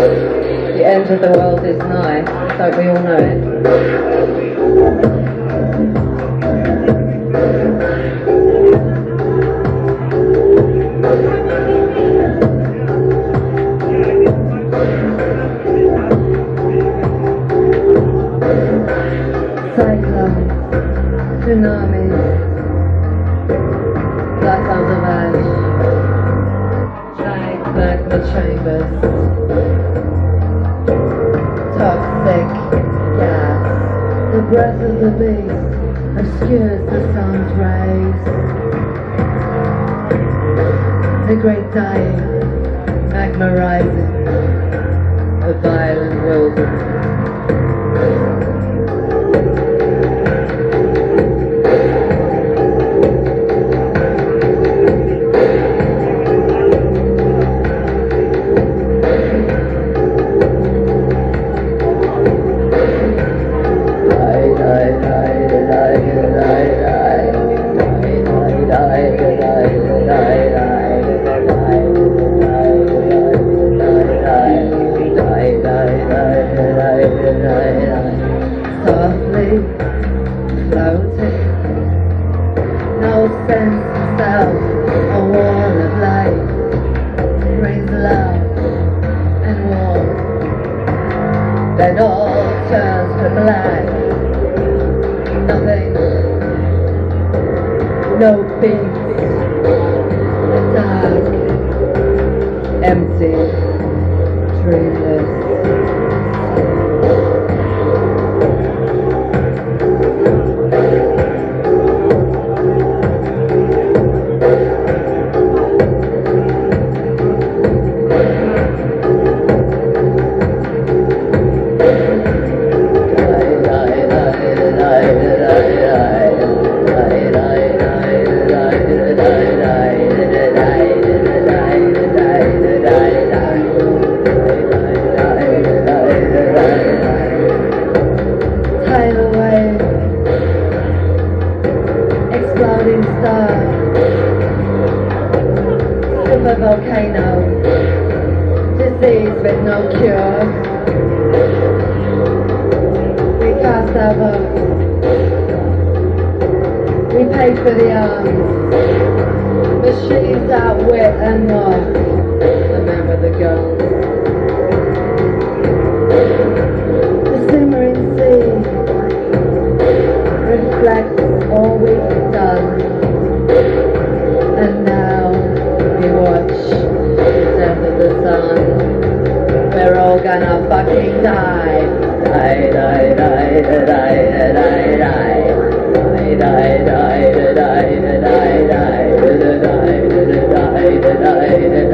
The end of the world is nigh, don't we all know it? Cyclones, tsunamis, black on the ash, giant magma chambers, toxic gas. The breath of the beast obscures the sun's rays. The great dying, magma rising, a violent wilderness. Softly floating, no sense of self, a wall of light, rains love and warmth, then all turns to black, nothing, no peace, dark, empty, dreamless. Tidal wave, exploding star, super volcano, disease with no cure. We cast our votes, we paid for the arms, machines outwit and mock. Remember the guns. The simmering sea reflects all we've done, and now we watch the death of the sun. We're all gonna fucking die. Die, die, die, die, die, die, die. Die, die, die, die, die, die, die, die, die, die, die, die, die.